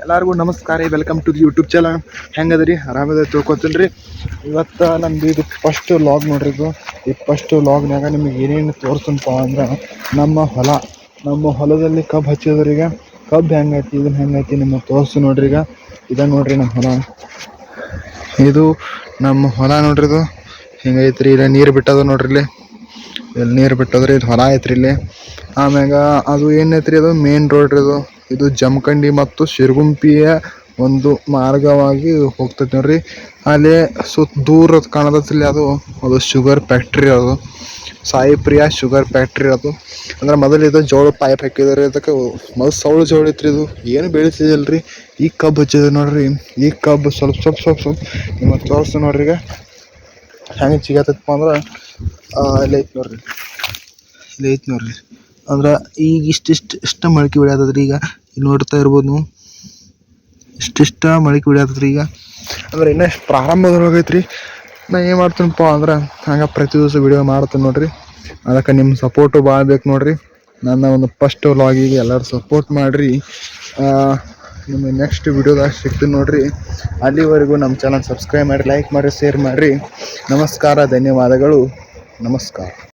ಎಲ್ಲರಿಗೂ ನಮಸ್ಕಾರ ರೀ, welcome to the YouTube channel. ಹೆಂಗದ್ರಿ? ಆರಾಮದ ತಿಳ್ಕೊತೀನಿ ರೀ. ಇವತ್ತು ನಮ್ದು ಇದು ಫಸ್ಟ್ ವ್ಲಾಗ್ ನೋಡ್ರಿ. ಈ ಫಸ್ಟ್ ವ್ಲಾಗ್ನಾಗ ನಿಮಗೆ ಏನೇನು ತೋರಿಸ್ತಂಪ ಅಂದ್ರೆ ನಮ್ಮ ಹೊಲದಲ್ಲಿ ಕಬ್ಬು ಹಚ್ಚಿದ್ರಿ. ಈಗ ಕಬ್ಬು ಹೆಂಗೈತಿ ಇದನ್ನ ಹೆಂಗೈತಿ ನಿಮಗೆ ತೋರಿಸ್ತು ನೋಡ್ರಿ. ಈಗ ಇದನ್ನು ನೋಡ್ರಿ ನಮ್ಮ ಹೊಲ. ಇದು ನಮ್ಮ ಹೊಲ ನೋಡ್ರಿ. ಇದು ಹಿಂಗೈತ್ರಿ. ಇಲ್ಲ ನೀರು ಬಿಟ್ಟದ ನೋಡ್ರಿ. ಇಲ್ಲಿ ನೀರು ಬಿಟ್ಟದ್ರಿ. ಇದು ಹೊಲ ಐತ್ರಿ ಇಲ್ಲಿ. ಆಮ್ಯಾಗ ಅದು ಏನೈತ್ರಿ, ಅದು ಮೇನ್ ರೋಡ್ ರೀ. ಇದು ಜಮಖಂಡಿ ಮತ್ತು ಶಿರಗುಂಪಿಯ ಒಂದು ಮಾರ್ಗವಾಗಿ ಹೋಗ್ತೈತಿ ನೋಡ್ರಿ. ಅಲ್ಲಿ ದೂರ ಕಾಣದಲ್ಲಿ ಅದು ಶುಗರ್ ಫ್ಯಾಕ್ಟ್ರಿ. ಅದು ಸಾಯಿ ಪ್ರಿಯಾ ಶುಗರ್ ಫ್ಯಾಕ್ಟ್ರಿ. ಅದು ಅಂದ್ರೆ ಮೊದಲು ಇದು ಜೋಳ ಪೈಪ್ ಹಾಕಿದ್ರಿ. ಅದಕ್ಕೆ ಮೊದಲು ಸೌಳು ಜೋಳ ಐತ್ರಿ. ಇದು ಏನು ಬೆಳೀತಿದಲ್ರಿ. ಈ ಕಬ್ಬು ಹಚ್ಚಿದೆ ನೋಡ್ರಿ. ಈ ಕಬ್ಬು ಸ್ವಲ್ಪ ನಿಮಗೆ ತೋರಿಸ್ತು ನೋಡ್ರಿ. ಈಗ ಹೆಂಗೆ ಸಿಗತ್ತಪ್ಪ ಅಂದ್ರೆ ಇಲ್ಲಿ ಐತಿ ನೋಡ್ರಿ. ಅಂದ್ರೆ ಈಗ ಇಷ್ಟ ಮೊಳಕೆ ಬಿಡತ್ತದ್ರಿ. ಈಗ ಇಲ್ಲಿ ನೋಡ್ತಾ ಇರ್ಬೋದು ನೀವು, ಇಷ್ಟ ಮೊಳಕೆ ಬಿಡತ್ತದ್ರಿ. ಈಗ ಅಂದ್ರೆ ಇನ್ನೂ ಪ್ರಾರಂಭದೊಳಗೈತ್ರಿ. ನಾ ಏನು ಮಾಡ್ತೀನಪ್ಪ ಅಂದ್ರೆ ಹಂಗೆ ಪ್ರತಿ ದಿವಸ ವಿಡಿಯೋ ಮಾಡ್ತೀನಿ ನೋಡ್ರಿ. ಅದಕ್ಕೆ ನಿಮ್ಮ ಸಪೋರ್ಟು ಭಾಳ ಬೇಕು ನೋಡ್ರಿ. ನನ್ನ ಒಂದು ಫಸ್ಟ್ ವ್ಲಾಗಿಗೆ ಎಲ್ಲರೂ ಸಪೋರ್ಟ್ ಮಾಡಿರಿ. ನಿಮಗೆ ನೆಕ್ಸ್ಟ್ ವಿಡಿಯೋದಾಗ ಸಿಗ್ತೀನಿ ನೋಡ್ರಿ. ಅಲ್ಲಿವರೆಗೂ ನಮ್ಮ ಚಾನಲ್ ಸಬ್ಸ್ಕ್ರೈಬ್ ಮಾಡಿರಿ, ಲೈಕ್ ಮಾಡಿರಿ, ಶೇರ್ ಮಾಡಿರಿ. ನಮಸ್ಕಾರ, ಧನ್ಯವಾದಗಳು, ನಮಸ್ಕಾರ.